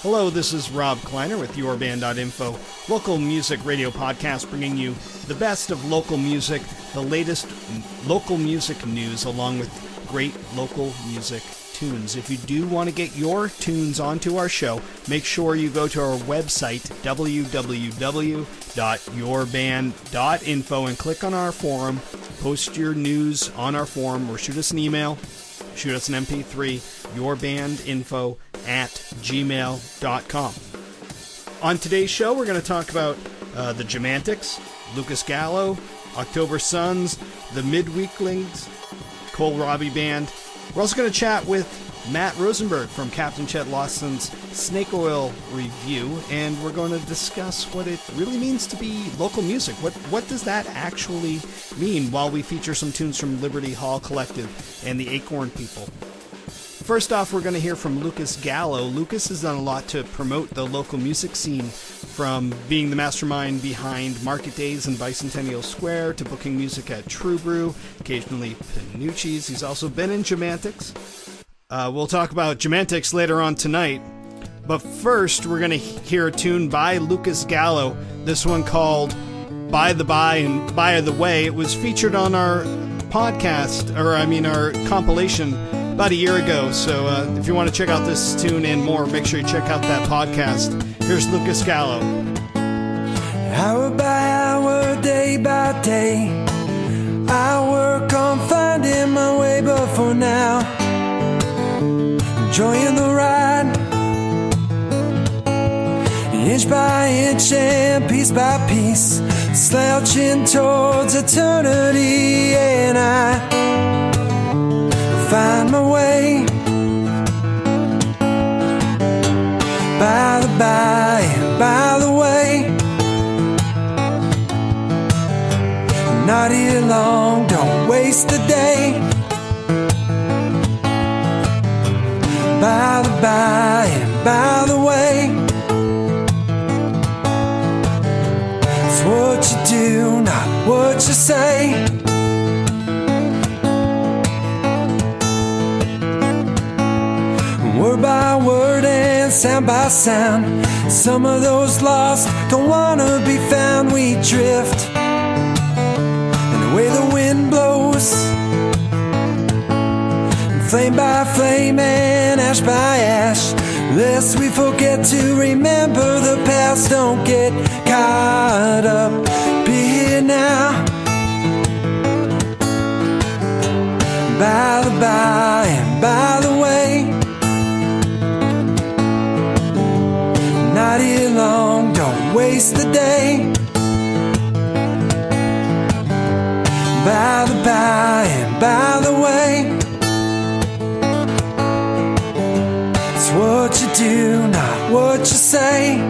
Hello, this is Rob Kleiner with Yourband.info, local music radio podcast bringing you the best of local music, the latest local music news, along with great local music tunes. If you do want to get your tunes onto our show, make sure you go to our website, www.yourband.info, and click on our forum, post your news on our forum, or shoot us an email, shoot us an MP3, yourbandinfo@gmail.com. On today's show, we're going to talk about the Jamantics, Lucas Gallow, October Suns, the Midweeklings, Cole Robbie Band. We're also going to chat with Matt Rosenberg from Captain Chet Snake Oil review, and we're going to discuss what it really means to be local music. What does that actually mean, while we feature some tunes from Liberty Hall Collective and the Acorn People. First off, we're going to hear from Lucas Gallow. Lucas has done a lot to promote the local music scene, from being the mastermind behind Market Days in Bicentennial Square to booking music at True Brew, occasionally Panucci's. He's also been in Jamantics. We'll talk about Jamantics later on tonight. But first, we're going to hear a tune by Lucas Gallow. This one called By the By and By the Way. It was featured on our podcast, our compilation about a year ago. So if you want to check out this tune and more, make sure you check out that podcast. Here's Lucas Gallow. Hour by hour, day by day, I work on finding my way, but for now, enjoying the ride, inch by inch and piece by piece, slouching towards eternity, and I find my way by the by and by the way. Not here long, don't waste the day. By the by and by the way. It's what you do, not what you say. Word by word and sound by sound, some of those lost don't wanna be found. We drift, and the way the wind blows, and flame by flame and ash by ash, lest we forget to remember the past. Don't get caught up, be here now. By the by and by the way. Not here long, don't waste the day. By the by and by the way. It's what you do, not what you say.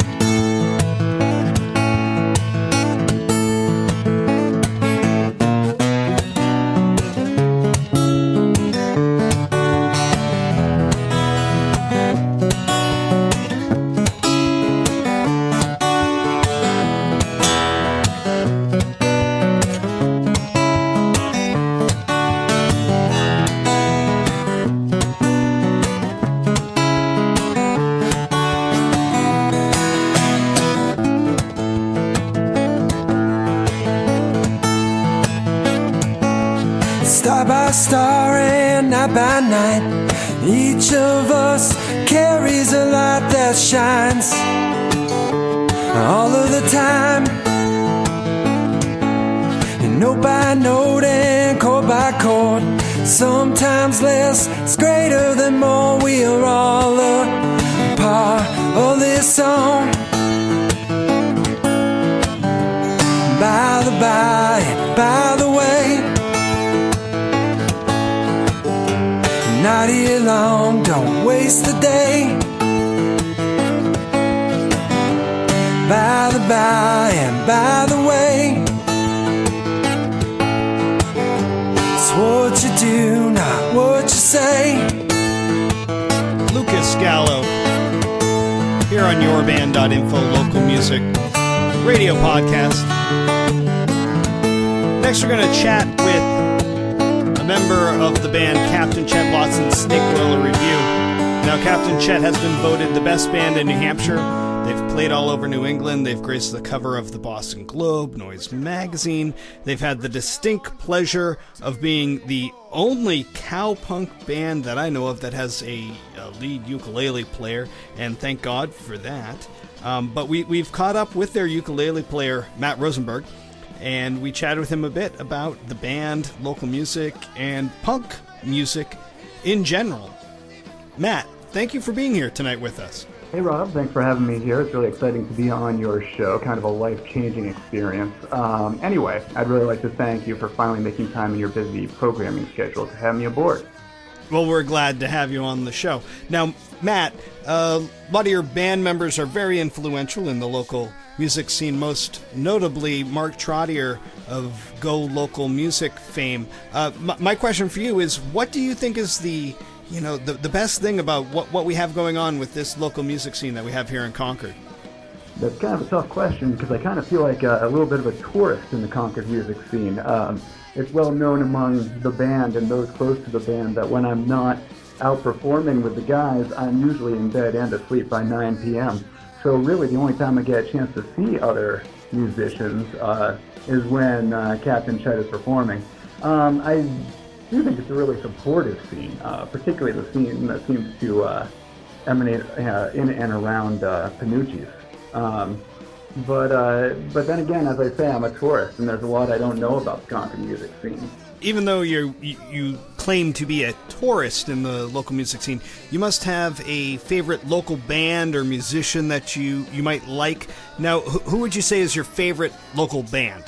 Star and night by night, each of us carries a light that shines all of the time, and note by note and chord by chord, sometimes less is greater than more. We are all a part of this song. By the by, by the way. Not here long, don't waste the day. By the by and by the way. It's what you do, not what you say. Lucas Gallow, here on Yourband.info, local music radio podcast. Next, we're going to chat with a member of the band Captain Chet Snake Oil review. Now, Captain Chet has been voted the best band in New Hampshire. They've played all over New England. They've graced the cover of the Boston Globe, Noise Magazine. They've had the distinct pleasure of being the only cowpunk band that I know of that has a lead ukulele player, and thank God for that. But we've caught up with their ukulele player, Matt Rosenberg, and we chatted with him a bit about the band, local music, and punk music in general. Matt, thank you for being here tonight with us. Hey Rob, thanks for having me here. It's really exciting to be on your show, kind of a life-changing experience. Anyway, I'd really like to thank you for finally making time in your busy programming schedule to have me aboard. Well, we're glad to have you on the show. Now, Matt, a lot of your band members are very influential in the local music scene, most notably Mark Trottier of Go Local Music fame. My question for you is, what do you think is the best thing about what we have going on with this local music scene that we have here in Concord? That's kind of a tough question because I kind of feel like a little bit of a tourist in the Concord music scene. It's well known among the band and those close to the band that when I'm not out performing with the guys, I'm usually in bed and asleep by 9 p.m. So really the only time I get a chance to see other musicians is when Captain Chet is performing. I do think it's a really supportive scene, particularly the scene that seems to emanate in and around Panucci's. But then again, as I say, I'm a tourist, and there's a lot I don't know about the Concord music scene. Even though you claim to be a tourist in the local music scene, you must have a favorite local band or musician that you might like. Now, who would you say is your favorite local band?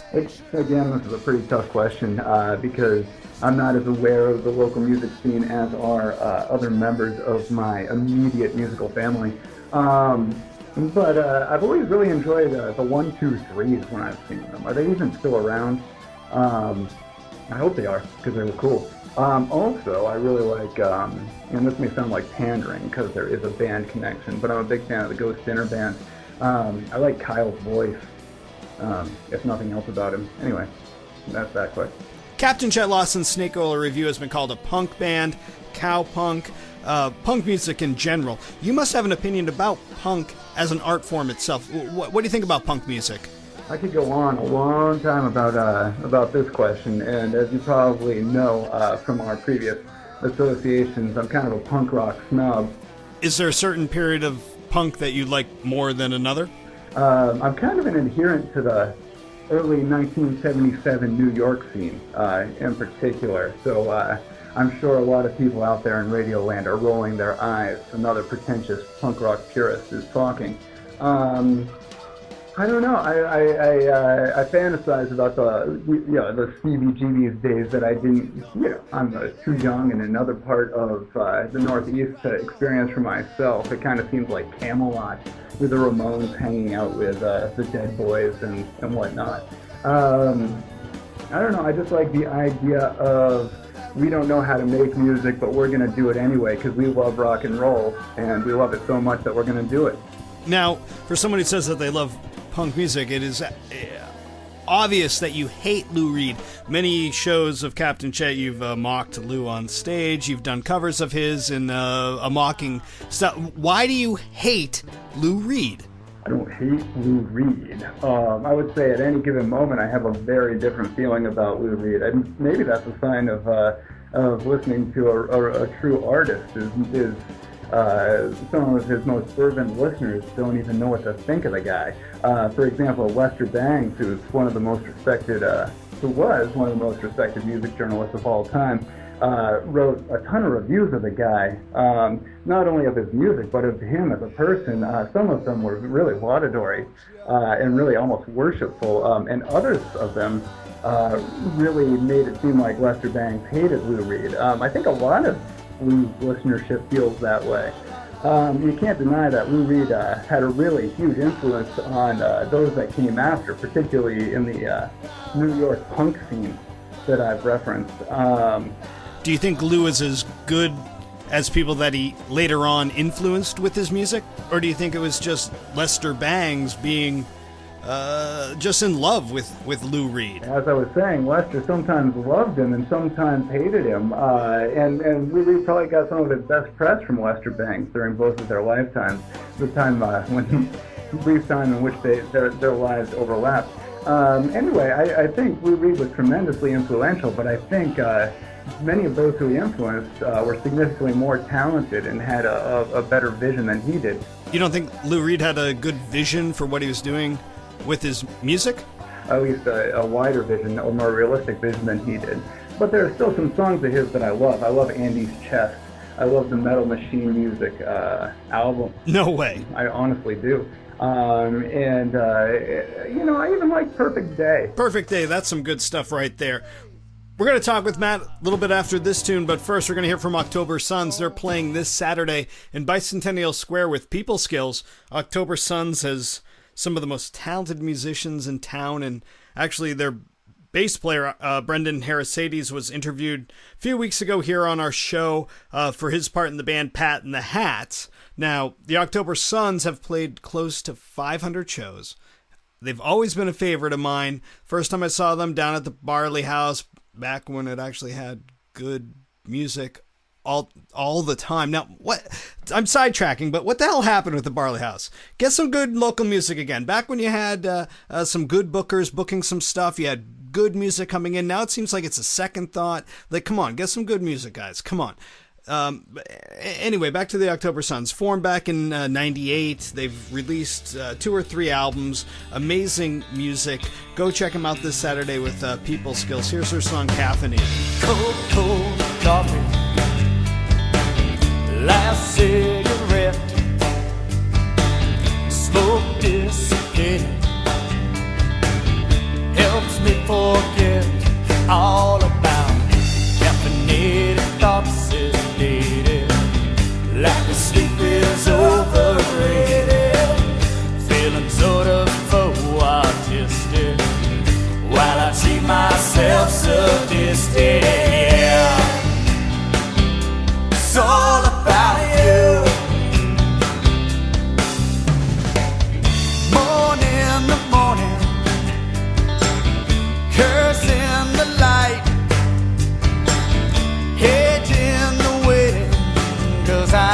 Again, this is a pretty tough question because I'm not as aware of the local music scene as are other members of my immediate musical family. But I've always really enjoyed the 1-2-3s when I've seen them. Are they even still around? I hope they are, because they were cool. Also, I really like, and this may sound like pandering because there is a band connection, but I'm a big fan of the Ghost Dinner Band. I like Kyle's voice, if nothing else about him. Anyway, that's that quick. Captain Chet Lawson's Snake Oil Review has been called a punk band, cowpunk, punk music in general. You must have an opinion about punk as an art form itself. What do you think about punk music? I could go on a long time about this question, and as you probably know from our previous associations, I'm kind of a punk rock snob. Is there a certain period of punk that you like more than another? I'm kind of an adherent to the early 1977 New York scene in particular, so I'm sure a lot of people out there in Radioland are rolling their eyes. Another pretentious punk rock purist is talking. I don't know. I fantasize about the CBGB's days that I didn't. I'm too young in another part of the Northeast to experience for myself. It kind of seems like Camelot with the Ramones hanging out with the Dead Boys and whatnot. I don't know. I just like the idea of we don't know how to make music, but we're going to do it anyway because we love rock and roll and we love it so much that we're going to do it. Now, for someone who says that they love punk music, it is obvious that you hate Lou Reed. Many shows of Captain Chet, you've mocked Lou on stage. You've done covers of his in a mocking stuff. Why do you hate Lou Reed? I don't hate Lou Reed. I would say at any given moment I have a very different feeling about Lou Reed. And maybe that's a sign of listening to a true artist. Is some of his most fervent listeners don't even know what to think of the guy. For example, Lester Bangs, who was one of the most respected music journalists of all time, wrote a ton of reviews of the guy, not only of his music, but of him as a person. Some of them were really laudatory and really almost worshipful, and others of them really made it seem like Lester Bangs hated Lou Reed. I think a lot of Lou's listenership feels that way. You can't deny that Lou Reed had a really huge influence on those that came after, particularly in the New York punk scene that I've referenced. Do you think Lou is as good as people that he later on influenced with his music? Or do you think it was just Lester Bangs being just in love with Lou Reed. As I was saying, Lester sometimes loved him and sometimes hated him, and Lou Reed probably got some of his best press from Lester Bangs during both of their lifetimes, the time when brief time in which their lives overlapped. Anyway, I think Lou Reed was tremendously influential, but I think many of those who he influenced were significantly more talented and had a better vision than he did. You don't think Lou Reed had a good vision for what he was doing with his music? At least a wider vision, or more realistic vision than he did. But there are still some songs of his that I love. I love Andy's Chest. I love the Metal Machine Music album. No way. I honestly do. I even like Perfect Day. Perfect Day, that's some good stuff right there. We're going to talk with Matt a little bit after this tune, but first we're going to hear from October Sons. They're playing this Saturday in Bicentennial Square with People Skills. October Sons has some of the most talented musicians in town, and actually their bass player, Brendan Harrisades, was interviewed a few weeks ago here on our show for his part in the band Pat and the Hats. Now, the October Sons have played close to 500 shows. They've always been a favorite of mine. First time I saw them down at the Barley House, back when it actually had good music all the time. Now, what? I'm sidetracking, but what the hell happened with the Barley House? Get some good local music again. Back when you had some good bookers booking some stuff, you had good music coming in. Now it seems like it's a second thought. Like, come on, get some good music, guys. Come on. Anyway, back to the October Sons. Formed back in 98. They've released 2 or 3 albums. Amazing music. Go check them out this Saturday with People Skills. Here's their song, Caffeinated. Cold coffee, last cigarette, smoke dissipating, helps me forget all about caffeinated thoughts. Like the sleep is overrated, feeling sort of autistic, while I treat myself sadistic. Yeah, it's all about you. Morning to morning, cursing the light, hedging the waiting, 'cause I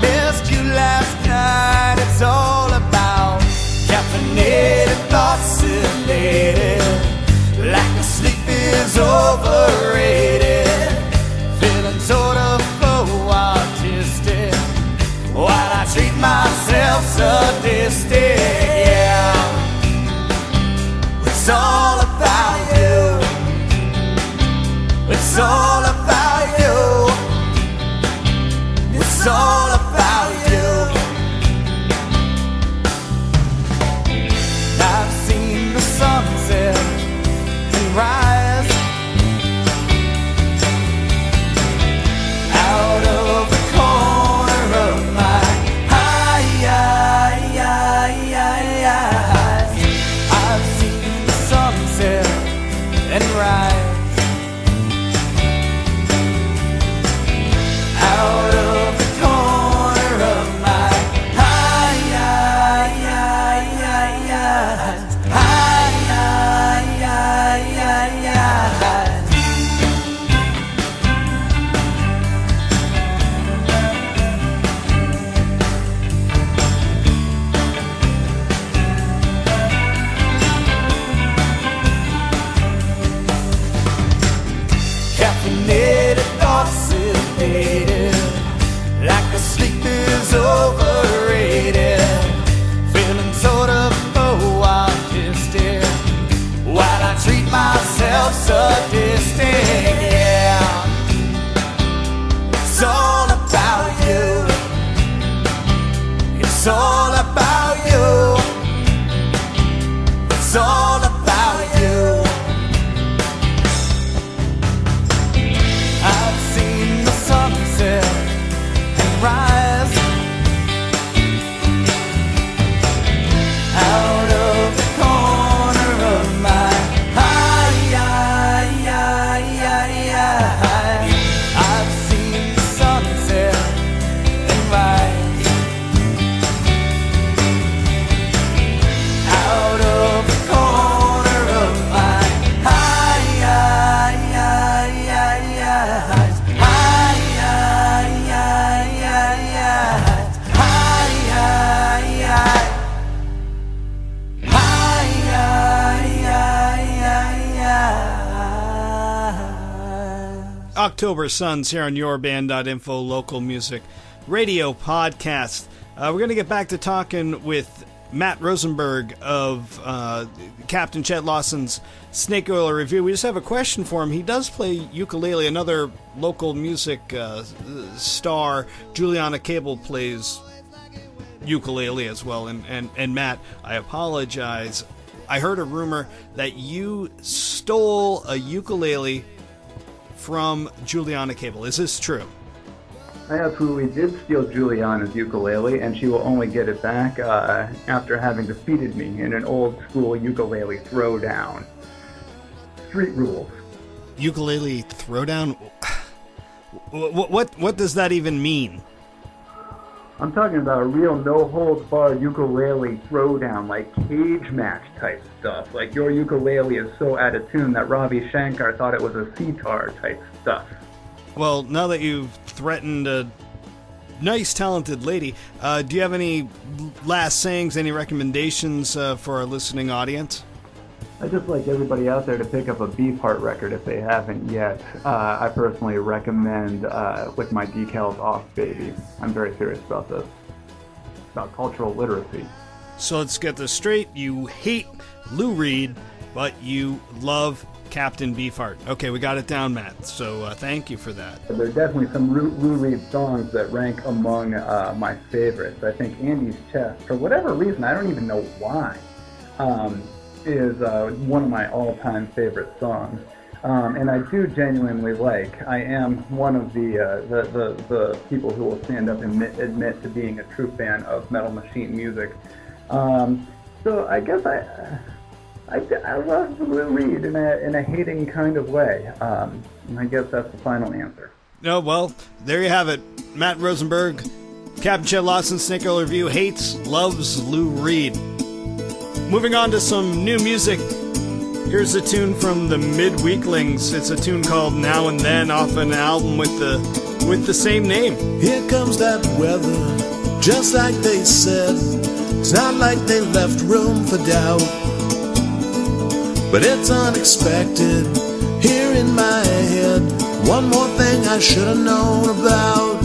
missed you last night. It's all about caffeinated thoughts, elated, like the sleep is overrated, feeling sort of autistic, while I treat myself sadistic. Yeah, it's all about you. It's all about you. It's all about you. I've seen the sunset and rise out of the corner of my eyes. I've seen the sunset and rise out of like the sleep is overrated, feeling sort of autistic, while I treat myself sadistic. Yeah, it's all about you. It's all about you. It's all about you. I've seen the sunset and rise out of the corner of my eye. I've seen the sunset and rise out October Suns here on Yourband.info, local music radio podcast. We're going to get back to talking with Matt Rosenberg of Captain Chet Lawson's Snake Oil Review. We just have a question for him. He does play ukulele. Another local music star, Juliana Cable, plays ukulele as well. And Matt, I apologize. I heard a rumor that you stole a ukulele from Juliana Cable. Is this true? I absolutely did steal Juliana's ukulele, and she will only get it back after having defeated me in an old-school ukulele throwdown. Street rules. Ukulele throwdown? What does that even mean? I'm talking about a real no-holds-barred ukulele throwdown, like cage match type stuff. Like your ukulele is so out of tune that Robbie Shankar thought it was a sitar type stuff. Well, now that you've threatened a nice, talented lady, do you have any last sayings, any recommendations for our listening audience? I'd just like everybody out there to pick up a Beefheart record if they haven't yet. I personally recommend With My Decals Off, Baby. I'm very serious about this. It's about cultural literacy. So let's get this straight. You hate Lou Reed, but you love Captain Beefheart. Okay, we got it down, Matt. So thank you for that. There are definitely some Lou Reed songs that rank among my favorites. I think Andy's Chest, for whatever reason, I don't even know why, is one of my all-time favorite songs. And I do genuinely I am one of the people who will stand up and admit to being a true fan of Metal Machine music. So I guess I love Lou Reed in a hating kind of way. I guess that's the final answer. Oh, well, there you have it. Matt Rosenberg, Captain Chet Lawson, Snake Oil Review, hates, loves Lou Reed. Moving on to some new music. Here's a tune from the Midweeklings. It's a tune called Now and Then, off an album with the same name. Here comes that weather, just like they said. It's not like they left room for doubt, but it's unexpected here in my head. One more thing I should have known about.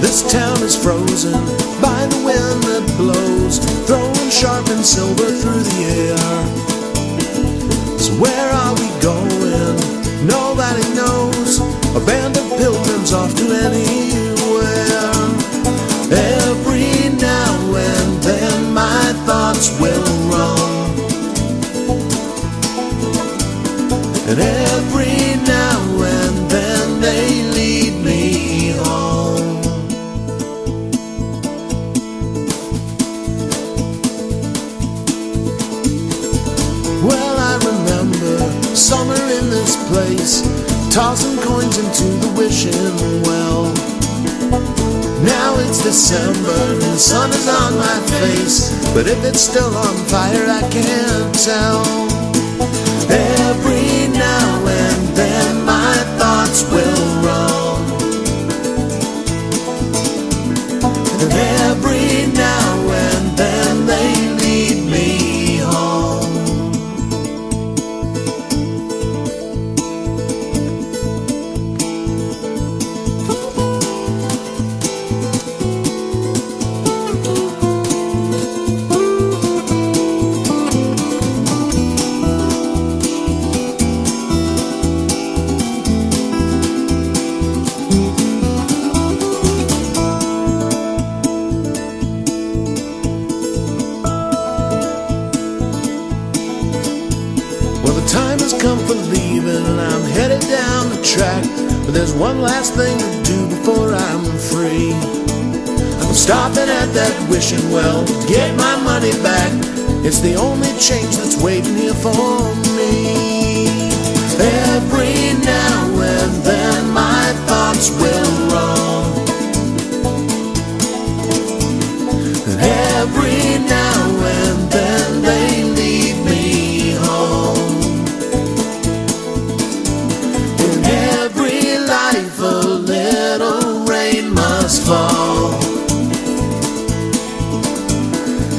This town is frozen by the wind that blows, throwing sharp and silver through the air. So where are we going? Nobody knows. A band of pilgrims off to anywhere. Every now and then my thoughts will roam, and every now and then they lead me home. Well, I remember summer in this place, tossing coins into the wishing well. Now it's December and the sun is on my face, but if it's still on fire I can't tell. Every now and then my thoughts will roam, and every now and then they lead me home. Come for leaving and I'm headed down the track, but there's one last thing to do before I'm free. I'm stopping at that wishing well to get my money back. It's the only change that's waiting here for me. Every now and then my thoughts will roam, and every now and then they lead me home. A little rain must fall,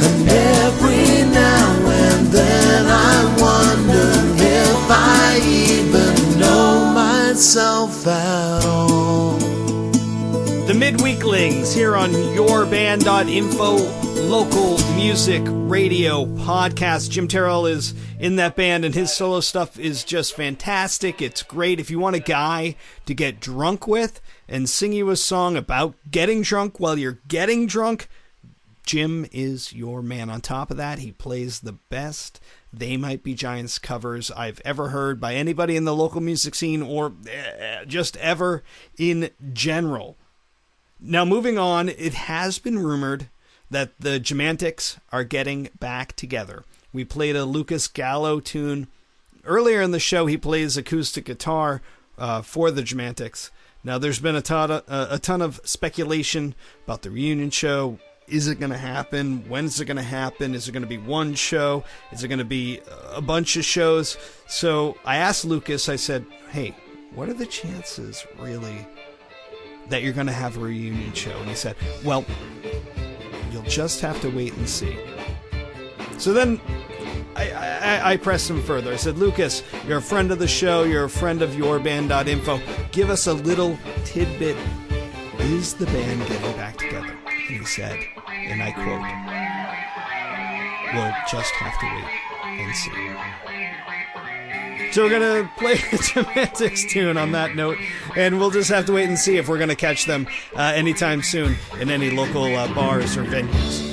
and every now and then I wonder if I even know my itself at all. The Midweeklings here on Yourband.info, local music radio podcast. Jim Terrell is in that band, and his solo stuff is just fantastic. It's great. If you want a guy to get drunk with and sing you a song about getting drunk while you're getting drunk, Jim is your man. On top of that, he plays the best They Might Be Giants covers I've ever heard by anybody in the local music scene, or just ever in general. Now, moving on, it has been rumored that the Jamantics are getting back together. We played a Lucas Gallow tune. Earlier in the show, he plays acoustic guitar for the Jamantics. Now, there's been a ton of speculation about the reunion show. Is it going to happen? When is it going to happen? Is it going to be one show? Is it going to be a bunch of shows? So I asked Lucas, I said, hey, what are the chances, really, that you're going to have a reunion show? And he said, well, you'll just have to wait and see. So then I pressed him further. I said, Lucas, you're a friend of the show. You're a friend of Yourband.info. Give us a little tidbit. Is the band getting back together? And he said, and I quote, we'll just have to wait and see. So we're going to play a Jamantics tune on that note, and we'll just have to wait and see if we're going to catch them anytime soon in any local bars or venues.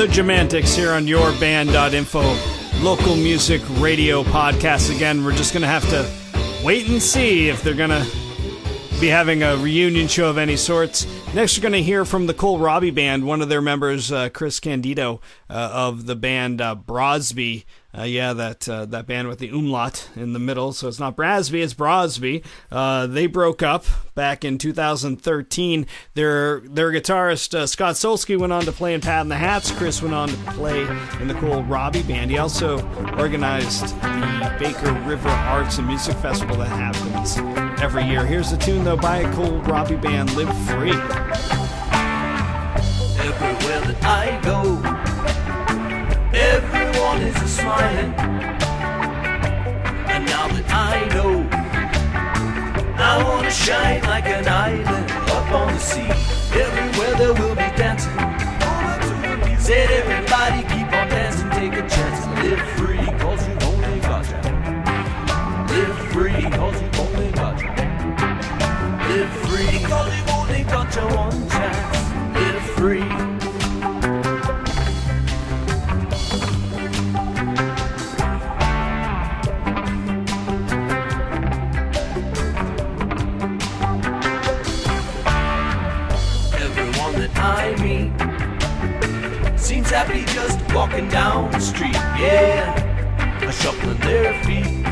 the Jamantics here on Yourband.info, local music radio podcast. Again, we're just going to have to wait and see if they're going to be having a reunion show of any sorts. Next, you're going to hear from the Cole Robbie Band, one of their members, Chris Candido, of the band Brosby. That band with the umlaut in the middle, so it's not Brasby, it's Brosby. They broke up back in 2013. Their guitarist Scott Solsky went on to play in Pat and the Hats. Chris went on to play in the Cole Robbie Band. He also organized the Baker River Arts and Music Festival that happens every year. Here's a tune, though, by Cole Robbie Band, Live Free. Everywhere that I go, everyone is a-smiling. And now that I know, I wanna shine like an island up on the sea. Everywhere there will be dancing. Said everybody keep on dancing, take a chance and live free, cause you've only got ya. Live free, cause you've only got ya. Live free, cause you've only got ya one chance. Live free. I meet seems happy just walking down the street, yeah, shuffling their feet,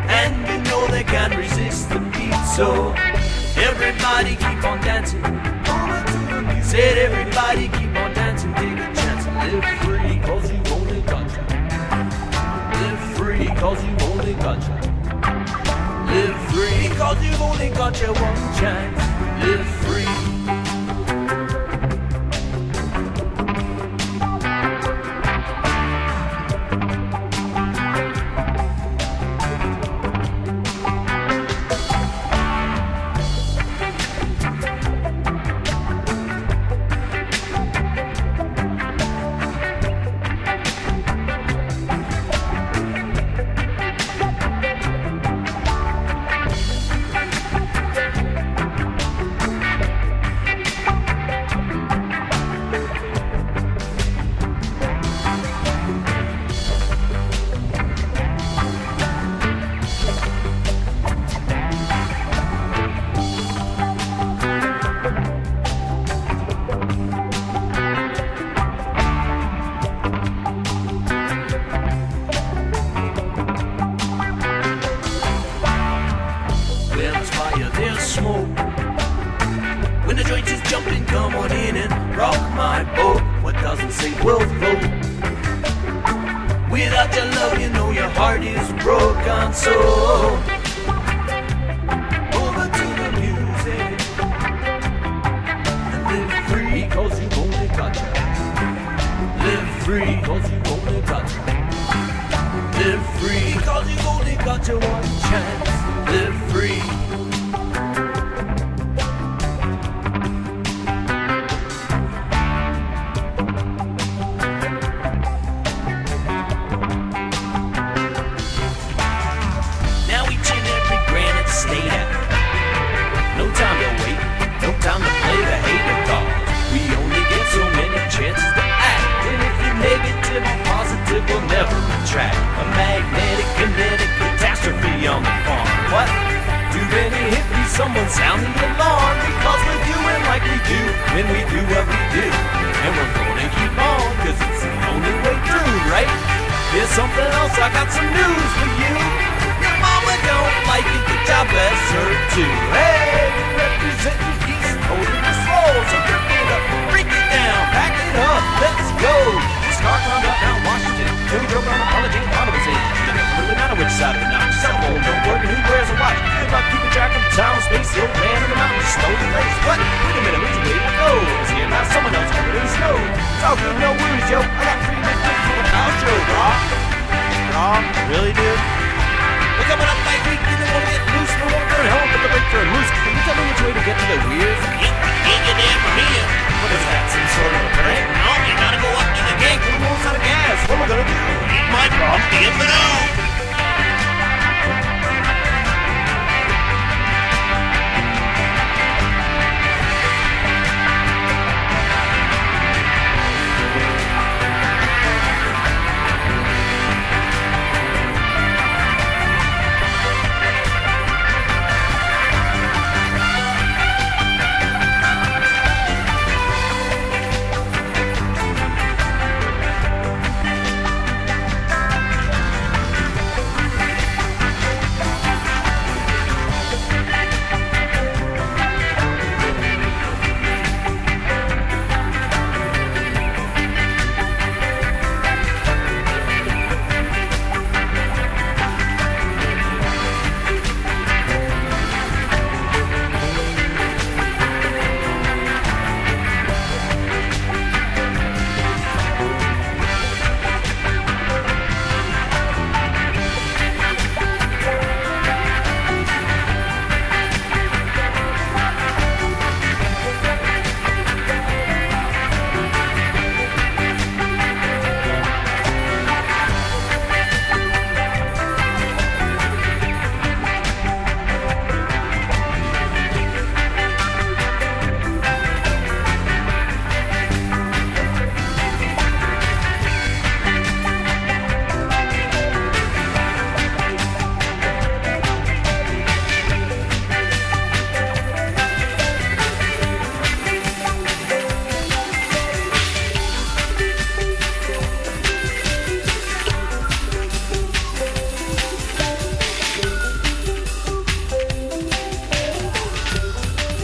and you know they can't resist the beat, so everybody keep on dancing. Said everybody keep on dancing, take a chance and live free, cause you only got ya. Live free, cause you only got ya. Live free, cause you've only got ya one chance. Live free.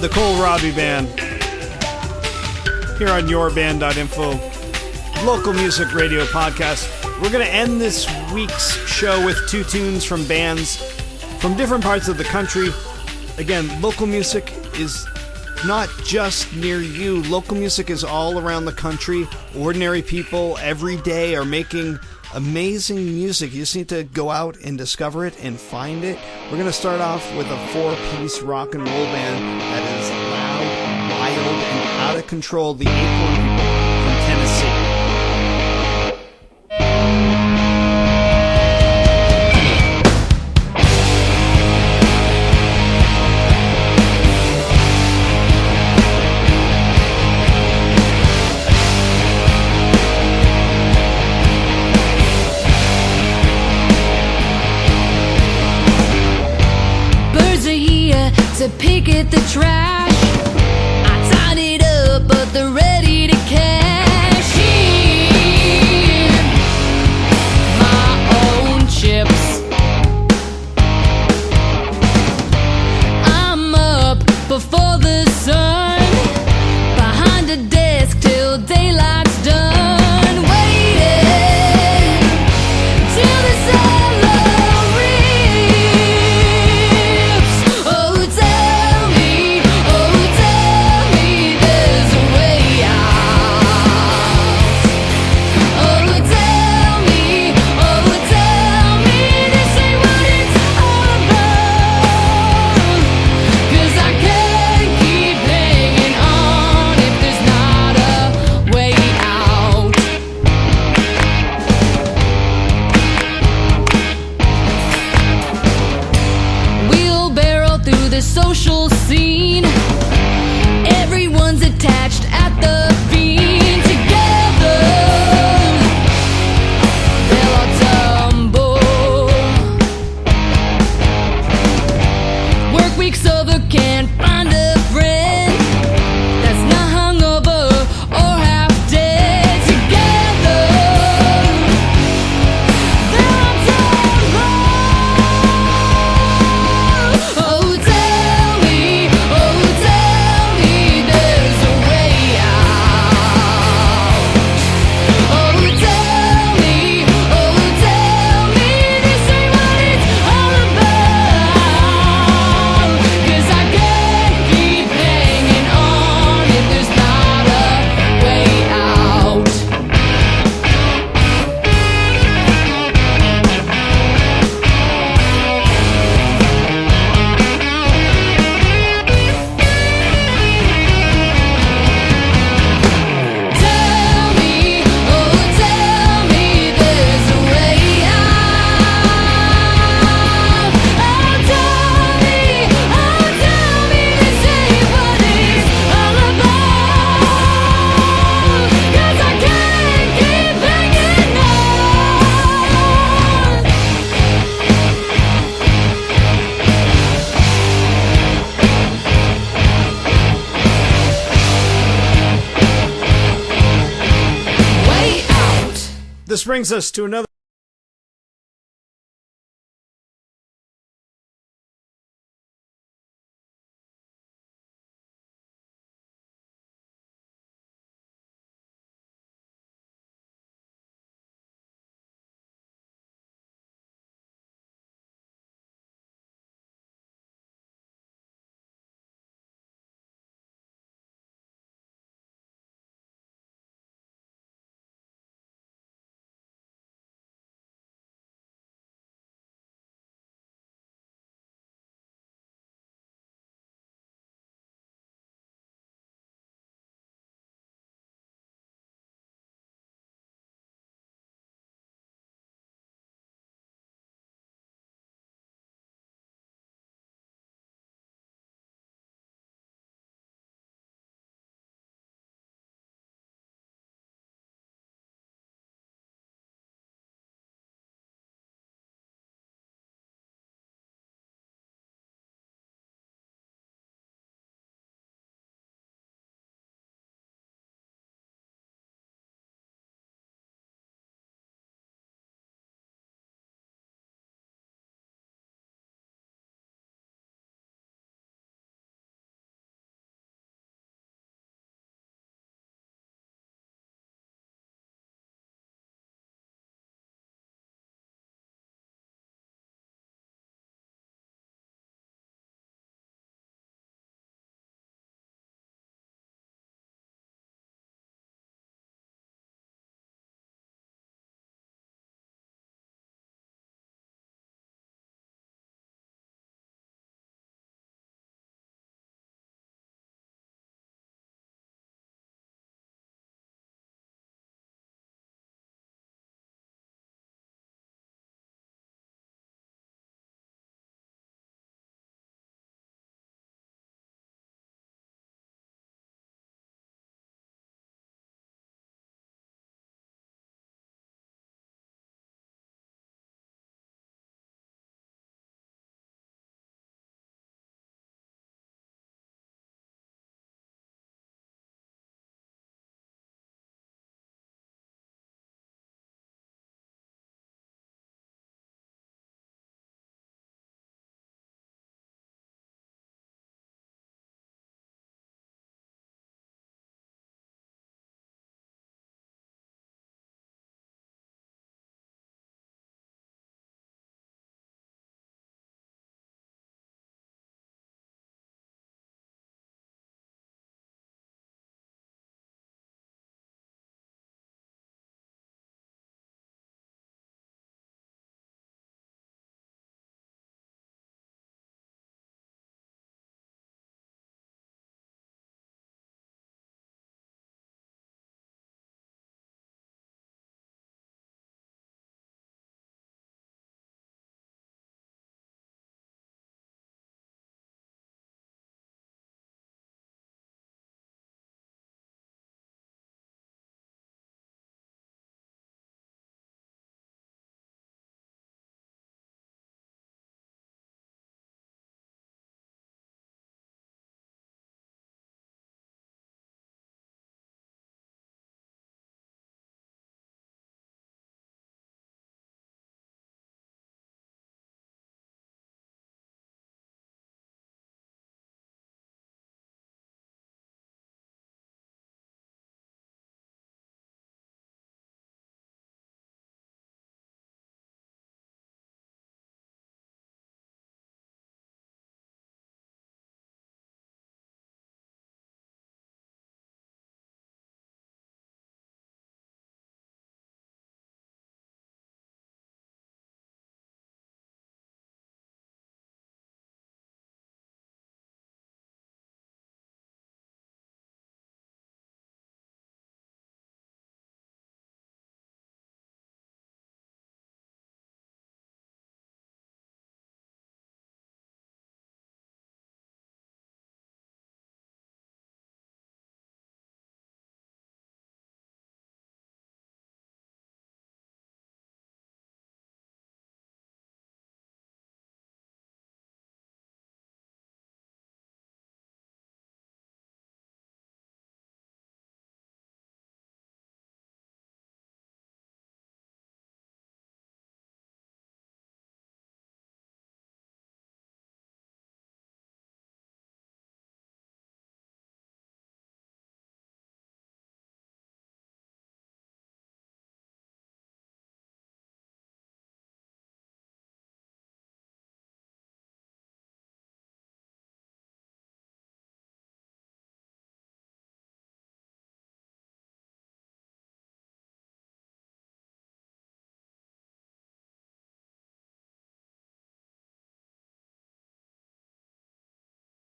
the Cole Robbie Band here on Yourband.info, local music radio podcast. We're going to end this week's show with two tunes from bands from different parts of the country. Again, local music is not just near you. Local music is all around the country. Ordinary people every day are making amazing music. You just need to go out and discover it and find it. We're going to start off with a 4-piece rock and roll band that is loud, wild, and out of control. The Acorn People from Tennessee. To pick at the trash, I tied it up, but they're ready to cash in my own chips. I'm up before the sun, behind a desk till daylight's done, waiting till the solo rips. Oh, tell me there's a way out. Oh, tell me this ain't what it's all about. 'Cause I can't keep hanging on if there's not a way out. Wheelbarrow through the social scene. Everyone's attached at the beam. Together they'll all tumble. Work week's over, can't find a friend that's not hungover or half dead. Together they'll all tumble. Oh, tell me there's a way out. Oh, tell me this ain't what it's all about. 'Cause I can't keep hanging on if there's not a way out. Tell me there's a way out. Oh, tell me this ain't what it's all about. 'Cause I can't keep hanging on. Way out. This brings us to another